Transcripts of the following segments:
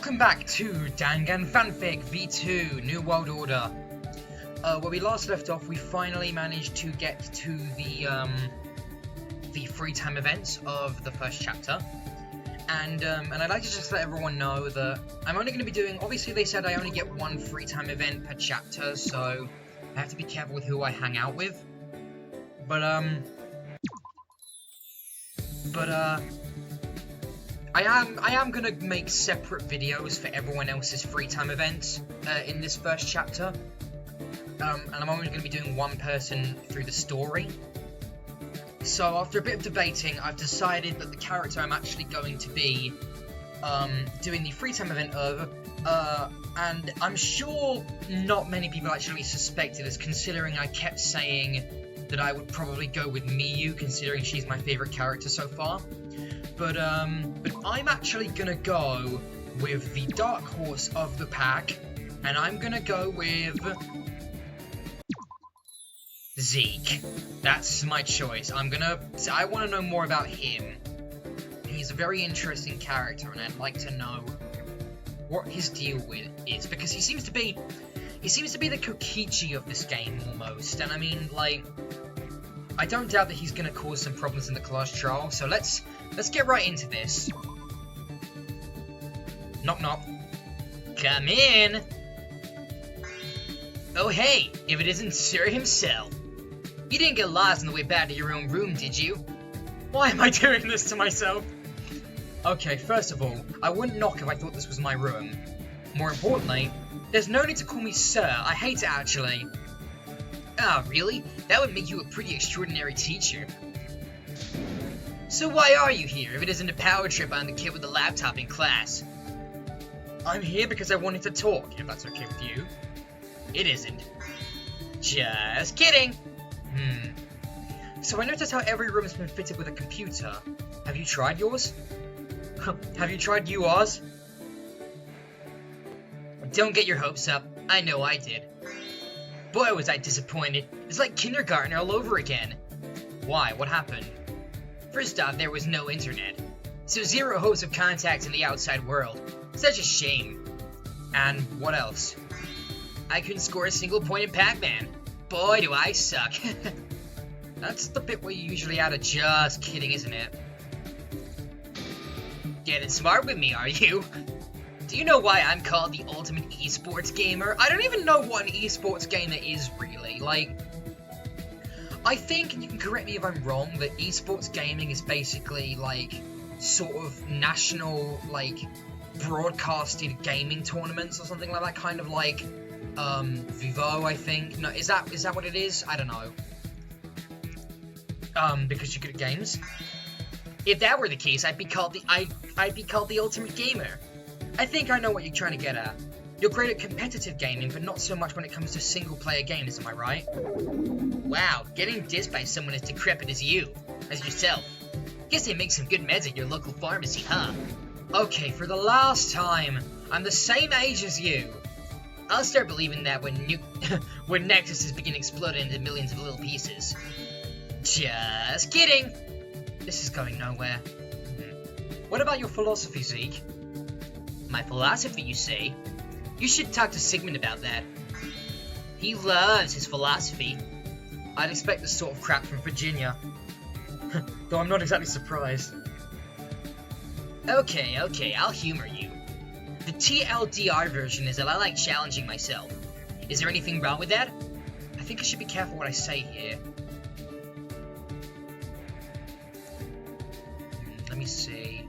welcome back to Danganronpa V2 New World Order. Where we last left off, we finally managed to get to the free time events of the first chapter. And I'd like to just let everyone know that I'm only going to be doing, obviously they said I only get one free time event per chapter, so I have to be careful with who I hang out with. I am gonna make separate videos for everyone else's free time events in this first chapter. And I'm only gonna be doing one person through the story. So after a bit of debating, I've decided that the character I'm actually going to be doing the free time event of, and I'm sure not many people actually suspected this, considering I kept saying that I would probably go with Miyu, considering she's my favorite character so far. But I'm actually gonna go with the dark horse of the pack, and I'm gonna go with Zeke. That's my choice. I want to know more about him. He's a very interesting character, and I'd like to know what his deal with is, because he seems to be the Kokichi of this game almost. And I mean, like, I don't doubt that he's gonna cause some problems in the class trial. So let's get right into this. Knock knock. Come in. Oh hey, if it isn't Sir himself. You didn't get lost on the way back to your own room, did you? Why am I doing this to myself? Okay, first of all, I wouldn't knock if I thought this was my room. More importantly, there's no need to call me Sir. I hate it, actually. Ah, really? That would make you a pretty extraordinary teacher. So why are you here, if it isn't a power trip on the kid with the laptop in class? I'm here because I wanted to talk, if that's okay with you. It isn't. Just kidding! So I noticed how every room has been fitted with a computer. Have you tried yours? Have you tried yours? Don't get your hopes up. I know I did. Boy, was I disappointed. It's like kindergarten all over again. Why? What happened? First off, there was no internet. So zero hopes of contact in the outside world. Such a shame. And what else? I couldn't score a single point in Pac-Man. Boy, do I suck. That's the bit where you usually add a just kidding, isn't it? Getting smart with me, are you? Do you know why I'm called the ultimate esports gamer? I don't even know what an esports gamer is, really. Like, I think, and you can correct me if I'm wrong, that esports gaming is basically, like, sort of national, like, broadcasted gaming tournaments or something like that, kind of like, Vivo, I think. No, is that what it is? I don't know. Because you're good at games? If that were the case, I'd be called the ultimate gamer. I think I know what you're trying to get at. You're great at competitive gaming, but not so much when it comes to single-player games, am I right? Wow, getting dissed by someone as decrepit as yourself. Guess they make some good meds at your local pharmacy, huh? Okay, for the last time, I'm the same age as you. I'll start believing that when Nexuses begin exploding into millions of little pieces. Just kidding! This is going nowhere. What about your philosophy, Zeke? My philosophy, you say? You should talk to Sigmund about that. He loves his philosophy. I'd expect this sort of crap from Virginia. Though I'm not exactly surprised. Okay, I'll humor you. The TLDR version is that I like challenging myself. Is there anything wrong with that? I think I should be careful what I say here. Let me see.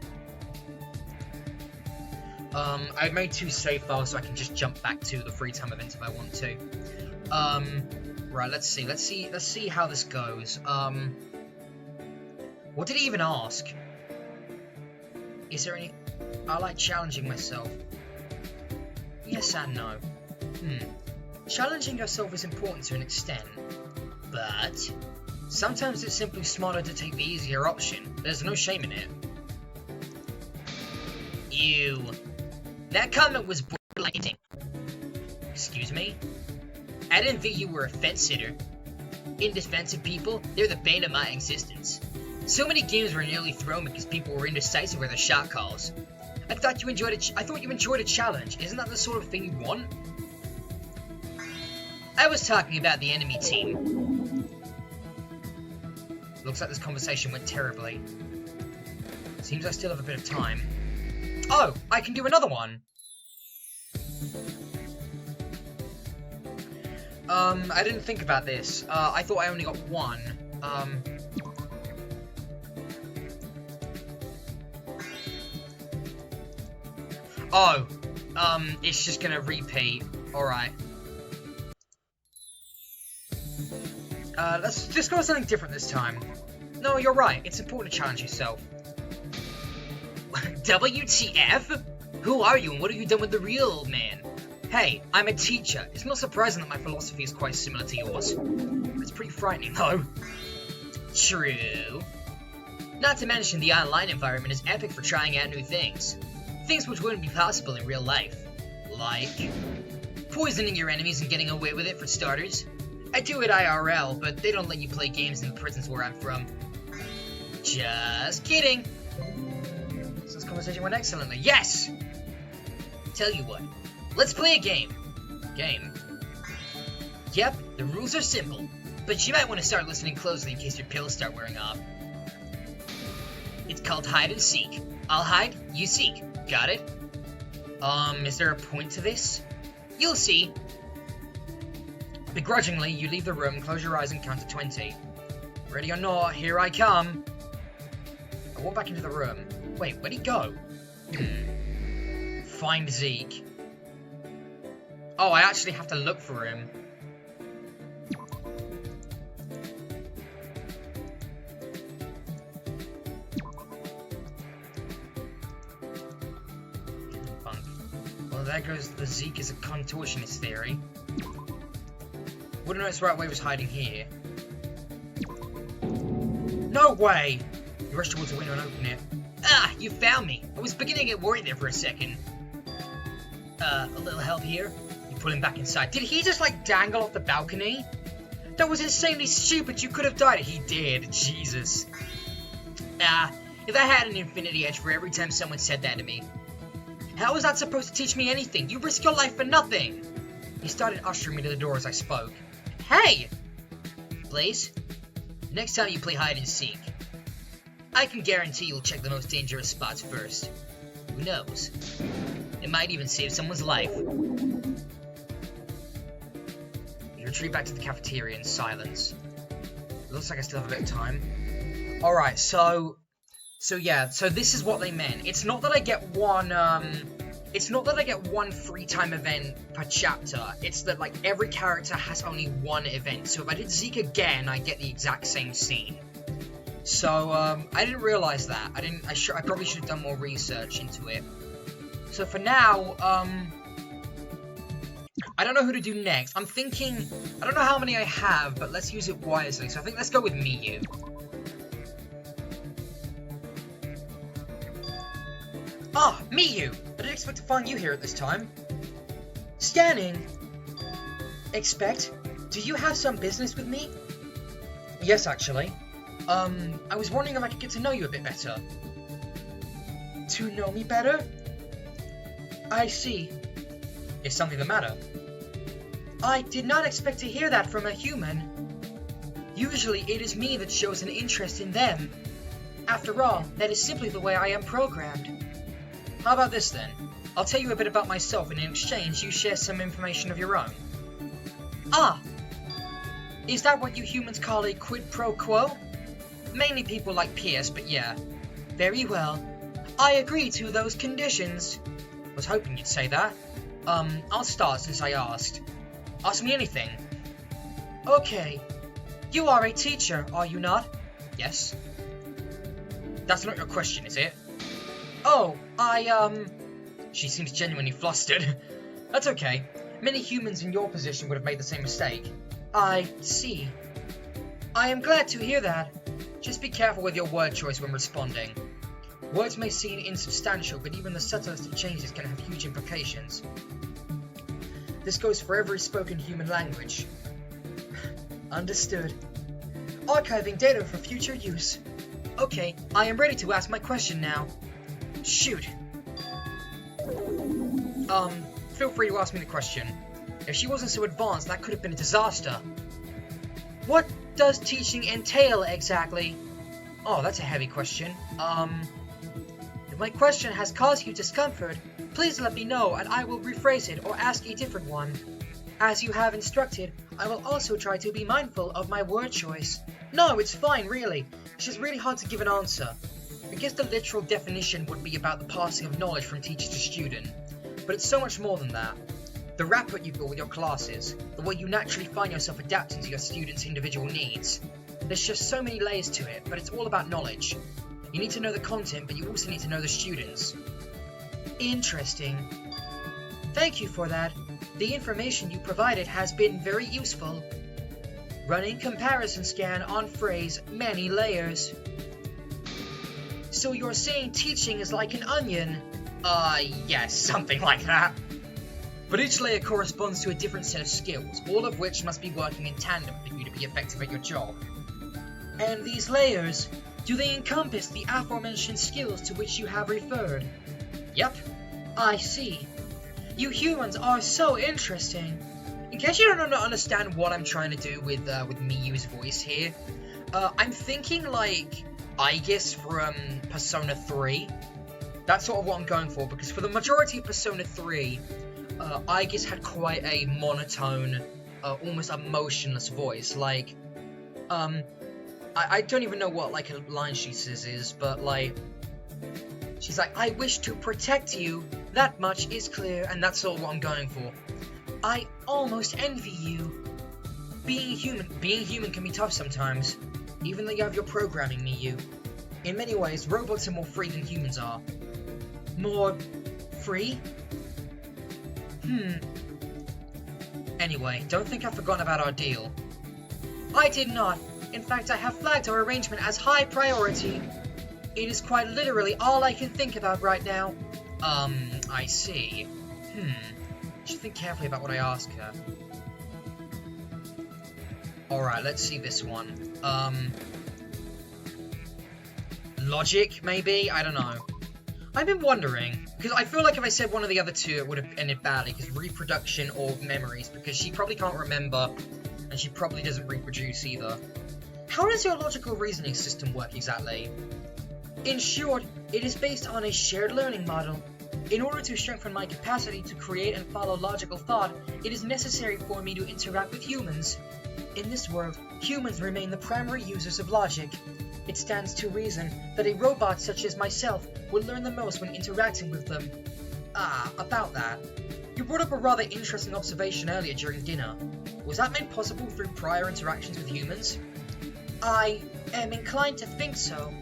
I made 2 save files so I can just jump back to the free time event if I want to. Right, let's see how this goes. What did he even ask? Is there any... I like challenging myself. Yes and no. Challenging yourself is important to an extent, but sometimes it's simply smarter to take the easier option. There's no shame in it. That comment was borderline. Excuse me? I didn't think you were a fence-sitter. Indefensive people, they're the bane of my existence. So many games were nearly thrown because people were indecisive with their shot calls. I thought you enjoyed a challenge. Isn't that the sort of thing you want? I was talking about the enemy team. Looks like this conversation went terribly. Seems I still have a bit of time. Oh, I can do another one. I didn't think about this. I thought I only got one. Oh, it's just gonna repeat. Alright. Let's just go with something different this time. No, you're right. It's important to challenge yourself. WTF? Who are you and what have you done with the real man? Hey, I'm a teacher. It's not surprising that my philosophy is quite similar to yours. It's pretty frightening, though. True. Not to mention the online environment is epic for trying out new things. Things which wouldn't be possible in real life. Like poisoning your enemies and getting away with it, for starters. I do it IRL, but they don't let you play games in the prisons where I'm from. Just kidding. So this conversation went excellently. Yes! Tell you what, let's play a game. Game? Yep, the rules are simple, but you might want to start listening closely in case your pills start wearing off. It's called hide and seek. I'll hide, you seek. Got it? Is there a point to this? You'll see. Begrudgingly, you leave the room, close your eyes and count to 20. Ready or not, here I come. I walk back into the room. Wait, where'd he go? Find Zeke. Oh, I actually have to look for him. Funk. Well, there goes the Zeke is a contortionist theory. Wouldn't know it's the right way was hiding here. No way! You rush towards the window and open it. Ah, you found me! I was beginning to get worried there for a second. A little help here? You pull him back inside. Did he just, like, dangle off the balcony? That was insanely stupid, you could have died. He did, Jesus. If I had an infinity edge for every time someone said that to me. How was that supposed to teach me anything? You risk your life for nothing! He started ushering me to the door as I spoke. Hey! Blaze, next time you play hide and seek, I can guarantee you'll check the most dangerous spots first. Who knows? It might even save someone's life. You retreat back to the cafeteria in silence. It looks like I still have a bit of time. Alright, so yeah, so this is what they meant. It's not that I get one, it's not that I get one free time event per chapter, it's that, like, every character has only one event. So if I did Zeke again, I get the exact same scene. So, I didn't realize that. I probably should have done more research into it. So for now, I don't know who to do next. I'm thinking, I don't know how many I have, but let's use it wisely. So I think let's go with Miyu. Ah, Miyu! I didn't expect to find you here at this time. Scanning! Expect? Do you have some business with me? Yes, actually. I was wondering if I could get to know you a bit better. To know me better? I see. Is something the matter? I did not expect to hear that from a human. Usually it is me that shows an interest in them. After all, that is simply the way I am programmed. How about this then? I'll tell you a bit about myself and in exchange you share some information of your own. Ah! Is that what you humans call a quid pro quo? Mainly people like Pierce, but yeah. Very well. I agree to those conditions. Was hoping you'd say that. I'll start since I asked. Ask me anything. Okay. You are a teacher, are you not? Yes. That's not your question, is it? Oh, She seems genuinely flustered. That's okay. Many humans in your position would have made the same mistake. I see. I am glad to hear that. Just be careful with your word choice when responding. Words may seem insubstantial, but even the subtlest of changes can have huge implications. This goes for every spoken human language. Understood. Archiving data for future use. Okay, I am ready to ask my question now. Shoot. Feel free to ask me the question. If she wasn't so advanced, that could have been a disaster. What does teaching entail exactly? Oh, that's a heavy question. If my question has caused you discomfort, please let me know and I will rephrase it or ask a different one. As you have instructed, I will also try to be mindful of my word choice. No, it's fine, really. It's just really hard to give an answer. I guess the literal definition would be about the passing of knowledge from teacher to student. But it's so much more than that. The rapport you've got with your classes, the way you naturally find yourself adapting to your students' individual needs. There's just so many layers to it, but it's all about knowledge. You need to know the content, but you also need to know the students. Interesting. Thank you for that. The information you provided has been very useful. Running comparison scan on phrase many layers. So you're saying teaching is like an onion? Yes, something like that. But each layer corresponds to a different set of skills, all of which must be working in tandem for you to be effective at your job. And these layers, do they encompass the aforementioned skills to which you have referred? Yep, I see. You humans are so interesting. In case you don't understand what I'm trying to do with Miyu's voice here, I'm thinking like Aegis from Persona 3. That's sort of what I'm going for, because for the majority of Persona 3, Aegis had quite a monotone, almost emotionless voice. Like, I don't even know what like a line she says is, but like, she's like, I wish to protect you, that much is clear, and that's sort of what I'm going for. I almost envy you. Being human can be tough sometimes, even though you have your programming, Miyu. In many ways, robots are more free than humans are. More free? Anyway, don't think I've forgotten about our deal. I did not. In fact, I have flagged our arrangement as high priority. It is quite literally all I can think about right now. I see. Should think carefully about what I ask her. Alright, let's see this one. Logic, maybe? I don't know. I've been wondering, because I feel like if I said one of the other two, it would have ended badly, because reproduction or memories, because she probably can't remember, and she probably doesn't reproduce either. How does your logical reasoning system work exactly? In short, it is based on a shared learning model. In order to strengthen my capacity to create and follow logical thought, it is necessary for me to interact with humans. In this world, humans remain the primary users of logic. It stands to reason that a robot such as myself will learn the most when interacting with them. About that. You brought up a rather interesting observation earlier during dinner. Was that made possible through prior interactions with humans? I am inclined to think so.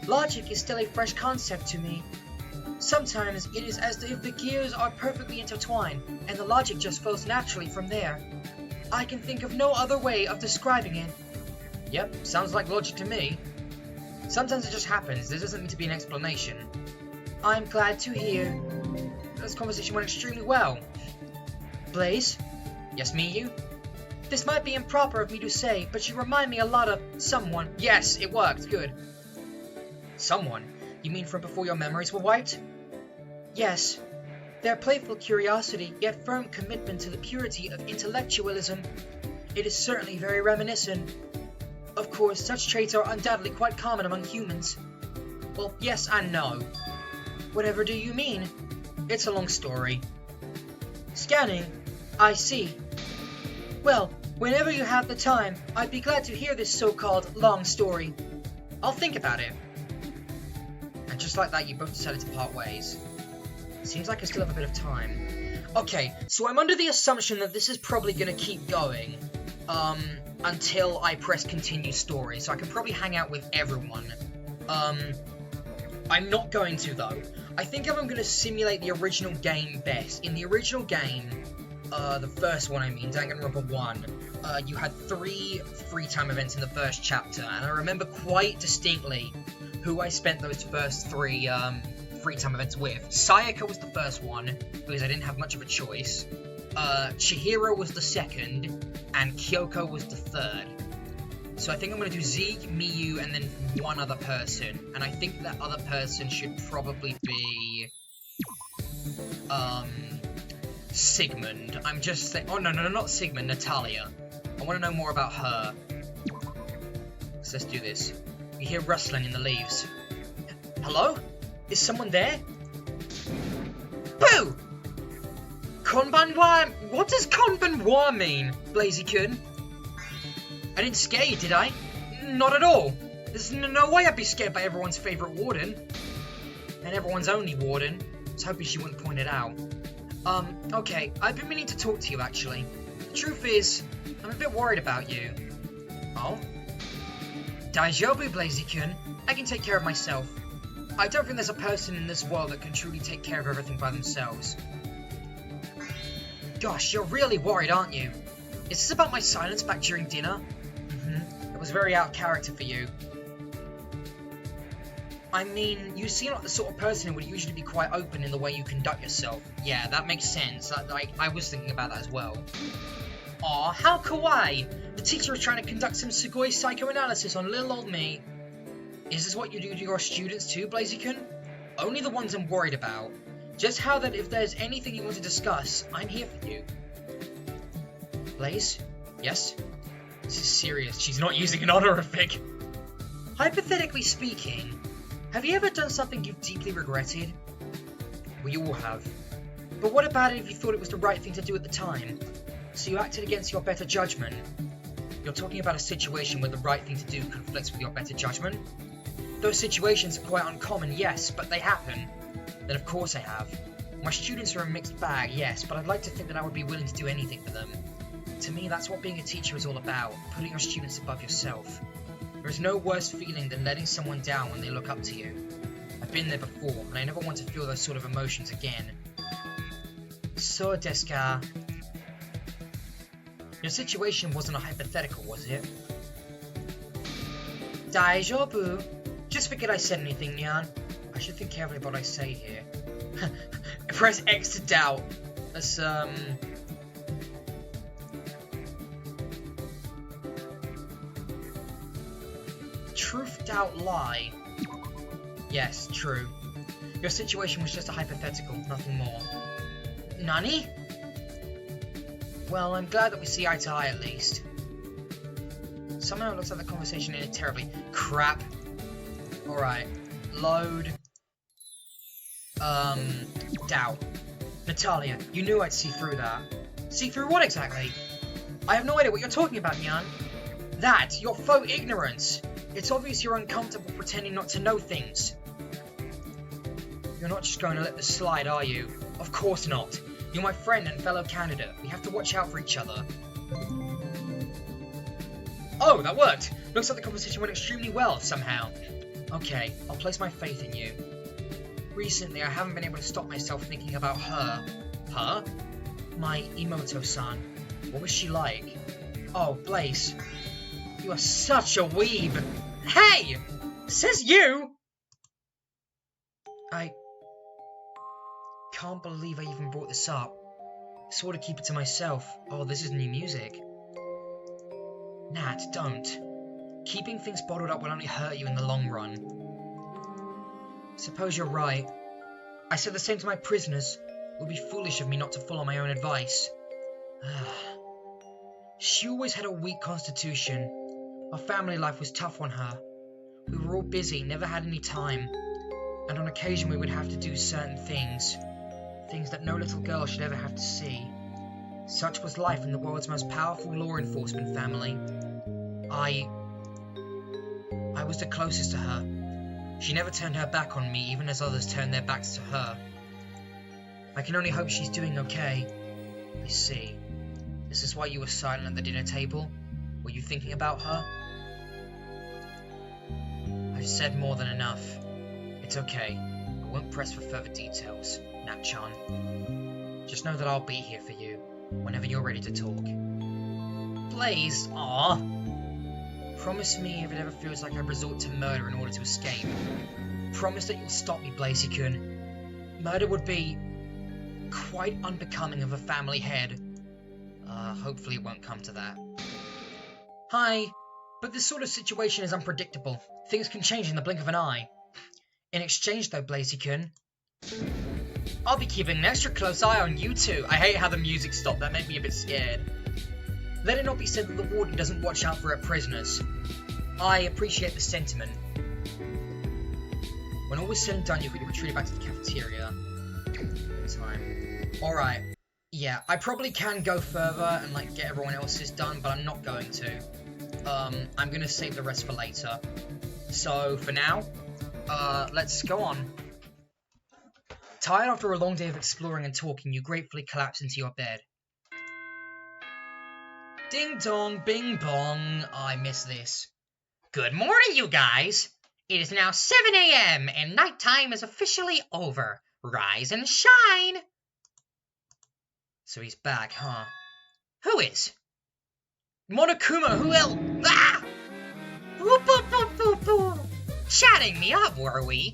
Logic is still a fresh concept to me. Sometimes it is as if the gears are perfectly intertwined, and the logic just flows naturally from there. I can think of no other way of describing it. Yep, sounds like logic to me. Sometimes it just happens, there doesn't need to be an explanation. I'm glad to hear. This conversation went extremely well. Blaze? Yes, Miyu? This might be improper of me to say, but you remind me a lot of someone. Yes, it worked, good. Someone? You mean from before your memories were wiped? Yes. Their playful curiosity, yet firm commitment to the purity of intellectualism. It is certainly very reminiscent. Of course, such traits are undoubtedly quite common among humans. Well, yes and no. Whatever do you mean? It's a long story. Scanning. I see. Well, whenever you have the time, I'd be glad to hear this so-called long story. I'll think about it. And just like that, you both decided to part ways. Seems like I still have a bit of time. Okay, so I'm under the assumption that this is probably going to keep going until I press continue story, so I can probably hang out with everyone. I'm not going to, though. I think I'm going to simulate the original game best. In the original game, the first one I mean, Danganronpa 1, you had 3 free time events in the first chapter, and I remember quite distinctly who I spent those first 3 free time events with. Sayaka was the first one, because I didn't have much of a choice. Chihiro was the second, and Kyoko was the third. So I think I'm going to do Zeke, Miyu, and then one other person. And I think that other person should probably be Sigmund. I'm just saying. Oh, no, not Sigmund, Natalia. I want to know more about her. So let's do this. You hear rustling in the leaves. Hello? Is someone there? Boo! Konbanwa? What does Konbanwa mean, Blazy-kun? I didn't scare you, did I? Not at all. There's no way I'd be scared by everyone's favourite warden. And everyone's only warden. I was hoping she wouldn't point it out. Okay, I've been meaning to talk to you, actually. The truth is, I'm a bit worried about you. Oh? Daijobu, Blazy-kun. I can take care of myself. I don't think there's a person in this world that can truly take care of everything by themselves. Gosh, you're really worried, aren't you? Is this about my silence back during dinner? It was very out of character for you. I mean, you seem like the sort of person who would usually be quite open in the way you conduct yourself. Yeah, that makes sense. I was thinking about that as well. Aw, how kawaii! The teacher was trying to conduct some sugoi psychoanalysis on little old me. Is this what you do to your students too, Blazy-kun? Only the ones I'm worried about. Just how that if there's anything you want to discuss, I'm here for you. Blaze? Yes? This is serious. She's not using an honorific. Hypothetically speaking, have you ever done something you've deeply regretted? We all have. But what about it if you thought it was the right thing to do at the time? So you acted against your better judgment? You're talking about a situation where the right thing to do conflicts with your better judgment? Those situations are quite uncommon, yes, but they happen. Then of course I have. My students are a mixed bag, yes, but I'd like to think that I would be willing to do anything for them. To me, that's what being a teacher is all about, putting your students above yourself. There is no worse feeling than letting someone down when they look up to you. I've been there before, and I never want to feel those sort of emotions again. So desu ka? Your situation wasn't a hypothetical, was it? Daijobu? Just forget I said anything, Nyan. I should think carefully about what I say here. Press X to doubt. That's, Truth, doubt, lie. Yes, true. Your situation was just a hypothetical, nothing more. Nani? Well, I'm glad that we see eye to eye at least. Somehow it looks like the conversation ended terribly. Crap. Alright. Load. Doubt. Natalia, you knew I'd see through that. See through what exactly? I have no idea what you're talking about, Nyan. That, your faux ignorance. It's obvious you're uncomfortable pretending not to know things. You're not just going to let this slide, are you? Of course not. You're my friend and fellow candidate. We have to watch out for each other. Oh, that worked! Looks like the conversation went extremely well, somehow. Okay, I'll place my faith in you. Recently, I haven't been able to stop myself thinking about her. Her? My Imoto-san. What was she like? Oh, Blaze. You are such a weeb! Hey! Says you! I can't believe I even brought this up. I sort of keep it to myself. Oh, this is new music. Nat, don't. Keeping things bottled up will only hurt you in the long run. Suppose you're right. I said the same to my prisoners. It would be foolish of me not to follow my own advice. She always had a weak constitution. Our family life was tough on her. We were all busy, never had any time. And on occasion we would have to do certain things. Things that no little girl should ever have to see. Such was life in the world's most powerful law enforcement family. I was the closest to her. She never turned her back on me, even as others turned their backs to her. I can only hope she's doing okay. I see. Is this why you were silent at the dinner table? Were you thinking about her? I've said more than enough. It's okay. I won't press for further details, Nat-chan. Just know that I'll be here for you, whenever you're ready to talk. Blaze, aww. Promise me if it ever feels like I resort to murder in order to escape. Promise that you'll stop me, Blazy-kun. Murder would be quite unbecoming of a family head. Hopefully it won't come to that. Hi, but this sort of situation is unpredictable. Things can change in the blink of an eye. In exchange though, Blazy-kun, I'll be keeping an extra close eye on you two. I hate how the music stopped. That made me a bit scared. Let it not be said that the warden doesn't watch out for her prisoners. I appreciate the sentiment. When all was said and done, you quickly retreated back to the cafeteria. Good time. Alright. Yeah, I probably can go further and, like, get everyone else's done, but I'm not going to. I'm gonna save the rest for later. So, for now, let's go on. Tired after a long day of exploring and talking, you gratefully collapse into your bed. Ding dong, bing bong. Oh, I miss this. Good morning, you guys. It is now 7 a.m. and nighttime is officially over. Rise and shine. So he's back, huh? Who is? Monokuma, who else? Ah! Whoop, whoop, whoop, whoop, whoop. Chatting me up, were we?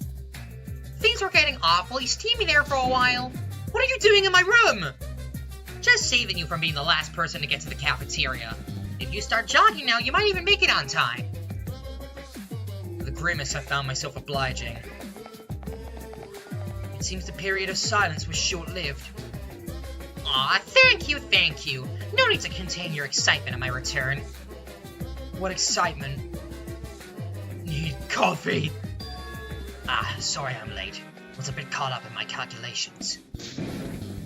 Things were getting awfully steamy there for a while. What are you doing in my room? Just saving you from being the last person to get to the cafeteria. If you start jogging now, you might even make it on time. With a grimace, I found myself obliging. It seems the period of silence was short-lived. Aw, thank you, thank you. No need to contain your excitement at my return. What excitement? Need coffee. Ah, sorry I'm late. Was a bit caught up in my calculations.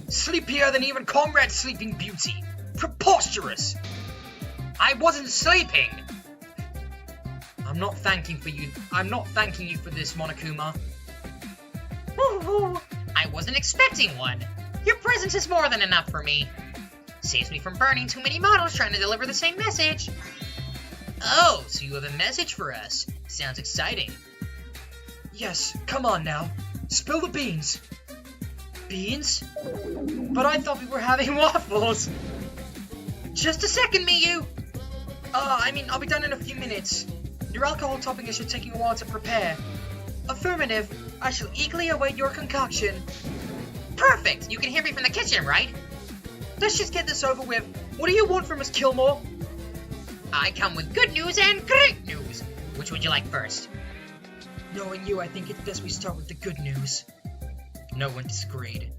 Sleepier than even Comrade's Sleeping Beauty. Preposterous! I wasn't sleeping! I'm not thanking you for this, Monokuma. Woo-hoo! I wasn't expecting one. Your presence is more than enough for me. Saves me from burning too many models trying to deliver the same message. Oh, so you have a message for us. Sounds exciting. Yes, come on now. Spill the beans. Beans? But I thought we were having waffles. Just a second, Miyu. I'll be done in a few minutes. Your alcohol topping is just taking a while to prepare. Affirmative. I shall eagerly await your concoction. Perfect! You can hear me from the kitchen, right? Let's just get this over with. What do you want from us, Kilmore? I come with good news and great news. Which would you like first? Knowing you, I think it's best we start with the good news. No one disagreed.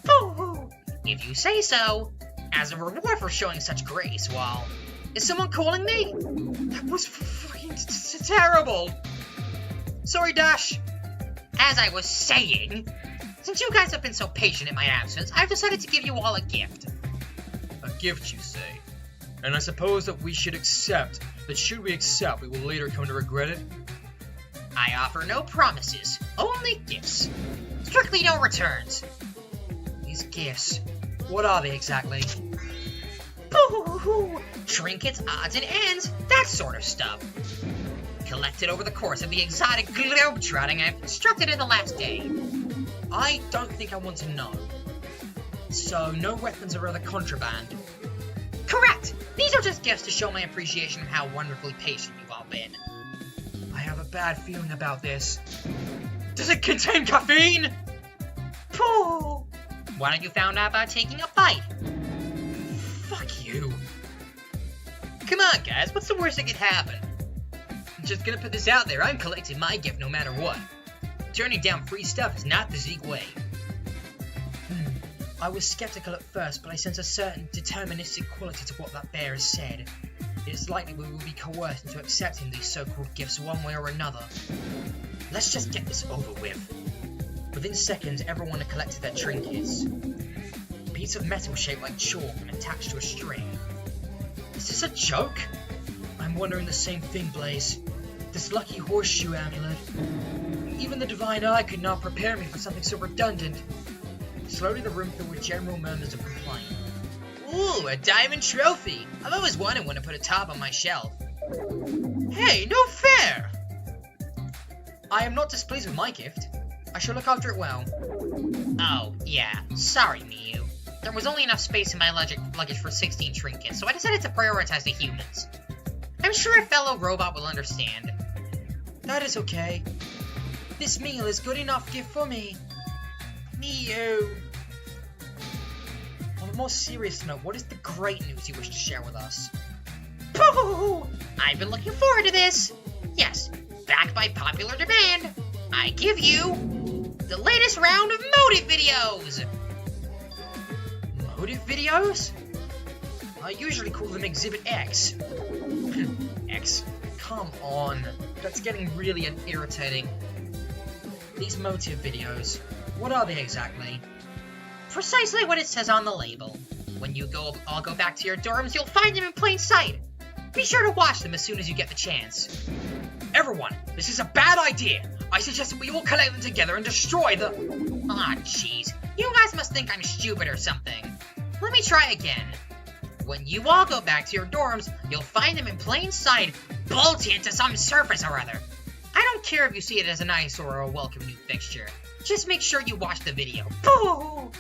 Boo-hoo! If you say so. As a reward for showing such grace, well... Is someone calling me? That was freaking terrible! Sorry, Dash. As I was saying... Since you guys have been so patient in my absence, I've decided to give you all a gift. A gift, you say? And I suppose that we should accept, that should we accept, we will later come to regret it? I offer no promises, only gifts. Strictly no returns. These gifts, what are they exactly? Boo-hoo-hoo! Trinkets, odds and ends, that sort of stuff. Collected over the course of the exotic globe-trotting I've constructed in the last day. I don't think I want to know. So, no weapons or other contraband? Correct! These are just gifts to show my appreciation of how wonderfully patient you've all been. I have a bad feeling about this. Does it contain caffeine? Pooh! Why don't you find out by taking a bite? Fuck you. Come on, guys, what's the worst that could happen? I'm just gonna put this out there, I'm collecting my gift no matter what. Turning down free stuff is not the Zeke way. I was skeptical at first, but I sense a certain deterministic quality to what that bear has said. It is likely we will be coerced into accepting these so-called gifts one way or another. Let's just get this over with. Within seconds, everyone had collected their trinkets. A piece of metal shaped like chalk and attached to a string. Is this a joke? I'm wondering the same thing, Blaze. This lucky horseshoe amulet. Even the divine eye could not prepare me for something so redundant. Slowly the room filled with general murmurs of complaint. Ooh, a diamond trophy! I've always wanted one to put atop on my shelf. Hey, no fair! I am not displeased with my gift. I shall look after it well. Oh, yeah. Sorry, Miyu. There was only enough space in my luggage for 16 trinkets, so I decided to prioritize the humans. I'm sure a fellow robot will understand. That is okay. This meal is good enough gift for me. Miyu. On a more serious note, what is the great news you wish to share with us? Pooh! I've been looking forward to this. Yes, backed by popular demand, I give you The latest round of motive videos! Motive videos? I usually call them Exhibit X. X. Come on. That's getting really irritating. These motive videos, what are they exactly? Precisely what it says on the label. When you all go back to your dorms, you'll find them in plain sight. Be sure to watch them as soon as you get the chance. Everyone, this is a bad idea. I suggest that we all collect them together and destroy the... Ah, jeez. You guys must think I'm stupid or something. Let me try again. When you all go back to your dorms, you'll find them in plain sight, bolted to some surface or other. I don't care if you see it as an eyesore or a welcome new fixture. Just make sure you watch the video. Boo!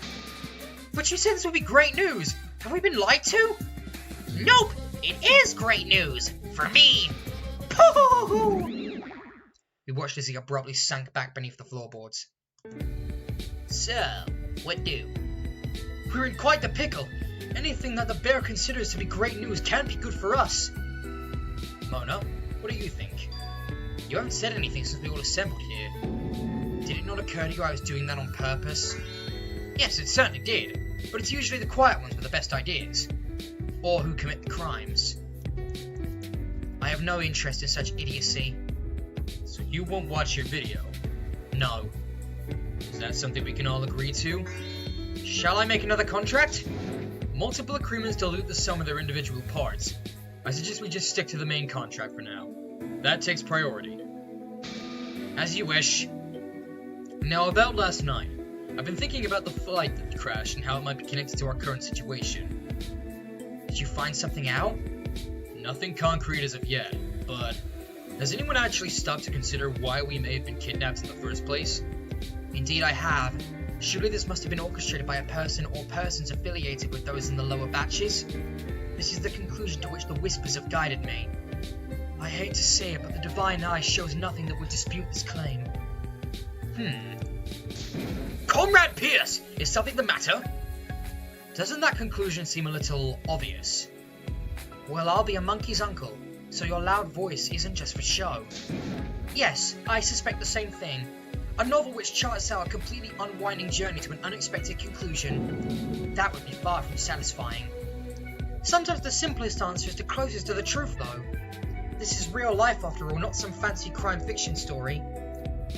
But you said this would be great news. Have we been lied to? Nope! It is great news! For me! Boo! We watched as he abruptly sank back beneath the floorboards. So, what do? We're in quite the pickle. Anything that the bear considers to be great news can't be good for us. Mona, what do you think? You haven't said anything since we all assembled here. Did it not occur to you I was doing that on purpose? Yes, it certainly did. But it's usually the quiet ones with the best ideas. Or who commit the crimes. I have no interest in such idiocy. So you won't watch your video? No. Is that something we can all agree to? Shall I make another contract? Multiple agreements dilute the sum of their individual parts. I suggest we just stick to the main contract for now. That takes priority. As you wish. Now about last night. I've been thinking about the flight that crashed and how it might be connected to our current situation. Did you find something out? Nothing concrete as of yet, but has anyone actually stopped to consider why we may have been kidnapped in the first place? Indeed I have. Surely this must have been orchestrated by a person or persons affiliated with those in the lower batches? This is the conclusion to which the whispers have guided me. I hate to say it, but the divine eye shows nothing that would dispute this claim. Comrade Pierce! Is something the matter? Doesn't that conclusion seem a little obvious? Well, I'll be a monkey's uncle, so your loud voice isn't just for show. Yes, I suspect the same thing. A novel which charts out a completely unwinding journey to an unexpected conclusion. That would be far from satisfying. Sometimes the simplest answer is the closest to the truth, though. This is real life, after all, not some fancy crime fiction story.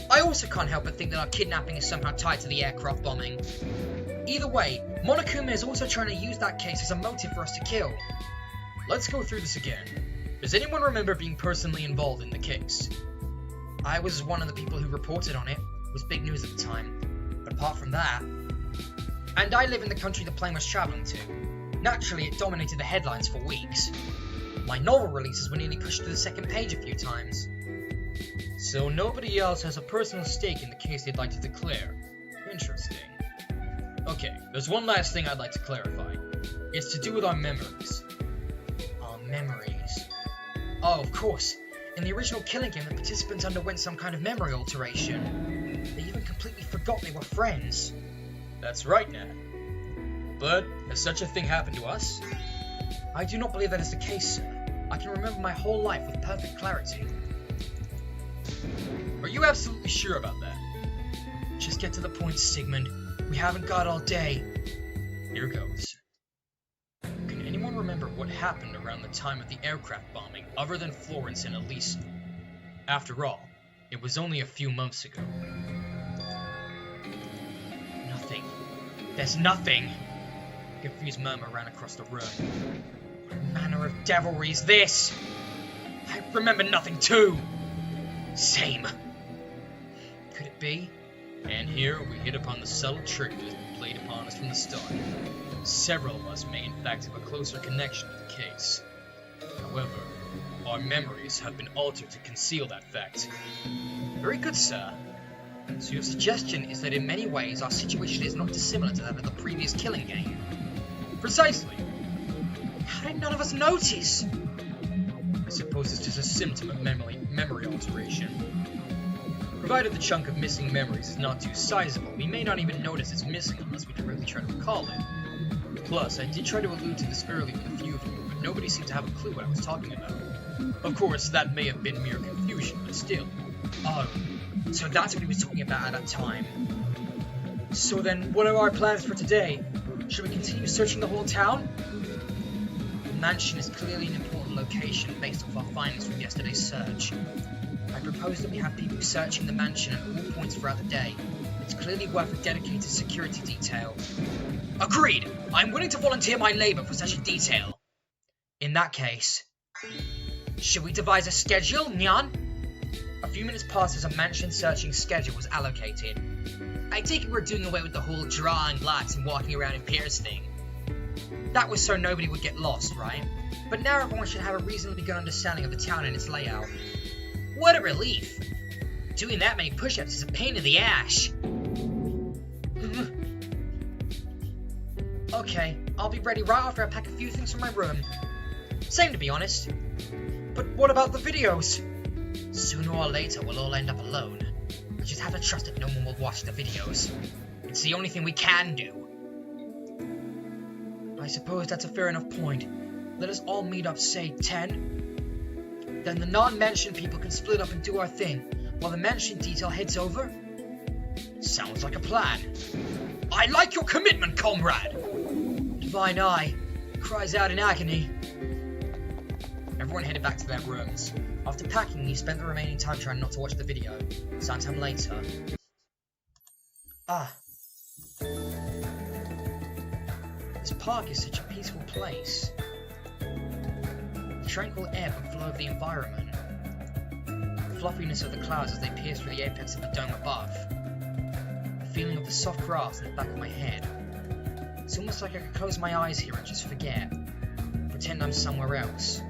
I also can't help but think that our kidnapping is somehow tied to the aircraft bombing. Either way, Monokuma is also trying to use that case as a motive for us to kill. Let's go through this again. Does anyone remember being personally involved in the case? I was one of the people who reported on it. It was big news at the time. But apart from that... And I live in the country the plane was travelling to. Naturally, it dominated the headlines for weeks. My novel releases were nearly pushed to the second page a few times. So nobody else has a personal stake in the case they'd like to declare. Interesting. Okay, there's one last thing I'd like to clarify. It's to do with our memories. Our memories. Oh, of course. In the original killing game, the participants underwent some kind of memory alteration. They even completely forgot they were friends. That's right, Nat. But has such a thing happened to us? I do not believe that is the case, sir. I can remember my whole life with perfect clarity. Are you absolutely sure about that? Just get to the point, Sigmund. We haven't got all day. Here goes. Can anyone remember what happened around the time of the aircraft bombing other than Florence and Elise? After all, it was only a few months ago. Nothing. There's nothing! A confused murmur ran across the room. What manner of devilry is this? I remember nothing too! Same. Could it be? And here we hit upon the subtle trick that has been played upon us from the start. Several of us may in fact have a closer connection to the case. However, our memories have been altered to conceal that fact. Very good, sir. So your suggestion is that in many ways our situation is not dissimilar to that of the previous killing game? Precisely. How did none of us notice? I suppose it's just a symptom of memory alteration. Provided the chunk of missing memories is not too sizable, we may not even notice it's missing unless we directly try to recall it. Plus, I did try to allude to this earlier with a few of you, but nobody seemed to have a clue what I was talking about. Of course, that may have been mere confusion, but still. Oh, So that's what he was talking about at that time. So then, what are our plans for today? Should we continue searching the whole town? The mansion is clearly an important location based off our findings from yesterday's search. I propose that we have people searching the mansion at all points throughout the day. It's clearly worth a dedicated security detail. Agreed! I'm willing to volunteer my labour for such a detail. In that case, should we devise a schedule, Nyan? A few minutes passed as a mansion searching schedule was allocated. I take it we're doing away with the whole drawing lots and walking around in pairs thing. That was so nobody would get lost, right? But now everyone should have a reasonably good understanding of the town and its layout. What a relief! Doing that many push-ups is a pain in the ass. Okay, I'll be ready right after I pack a few things from my room. Same, to be honest. But what about the videos? Sooner or later, we'll all end up alone. We just have to trust that no one will watch the videos. It's the only thing we can do. I suppose that's a fair enough point. Let us all meet up, say, 10? Then the non-mansion people can split up and do our thing, while the mansion detail heads over? Sounds like a plan. I like your commitment, comrade! Divine Eye cries out in agony. Everyone headed back to their rooms. After packing, he spent the remaining time trying not to watch the video. Sometime later. This park is such a peaceful place. The tranquil ebb and flow of the environment. The fluffiness of the clouds as they pierce through the apex of the dome above. The feeling of the soft grass in the back of my head. It's almost like I could close my eyes here and just forget. Pretend I'm somewhere else.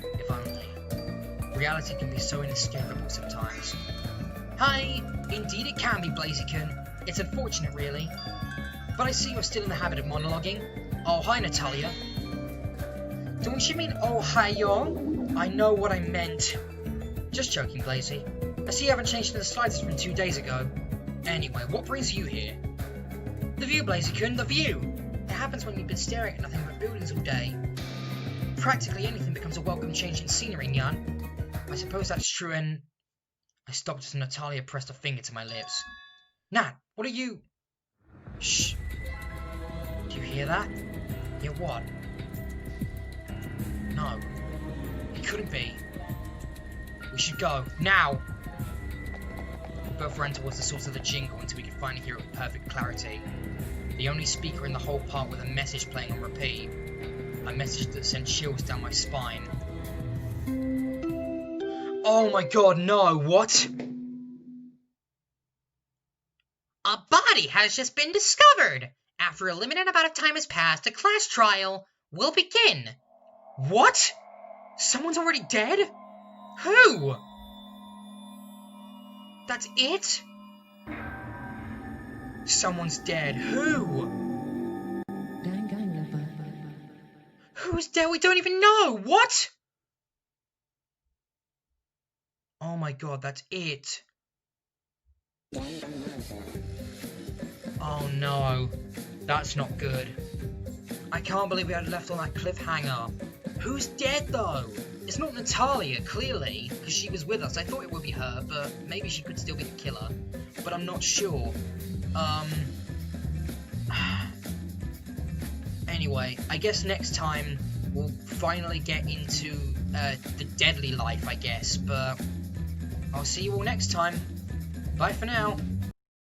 If only. Reality can be so inescapable sometimes. Hi! Indeed it can be, Blaziken. It's unfortunate, really. But I see you're still in the habit of monologuing. Oh, hi, Natalia. Don't you mean oh, hi, yo? I know what I meant. Just joking, Blazy. I see you haven't changed in the slightest from 2 days ago. Anyway, what brings you here? The view, Blaziken, the view! It happens when you've been staring at nothing but buildings all day. Practically anything becomes a welcome change in scenery, Nyan. I suppose that's true, and... I stopped as Natalia pressed a finger to my lips. Nat, what are you... Shh. Do you hear that? Hear what? No. It couldn't be. We should go, now! We both ran towards the source of the jingle until we could finally hear it with perfect clarity. The only speaker in the whole park with a message playing on repeat. A message that sent chills down my spine. Oh my god, no, what? A body has just been discovered! After a limited amount of time has passed, a class trial will begin. What? Someone's already dead? Who? That's it? Someone's dead. Who? Danganronpa. Who's dead? We don't even know. What? Oh my god, that's it. Oh no. That's not good. I can't believe we had left on that cliffhanger. Who's dead though? It's not Natalia, clearly, because she was with us. I thought it would be her, but maybe she could still be the killer. But I'm not sure. Anyway, I guess next time we'll finally get into the deadly life, I guess. But I'll see you all next time. Bye for now.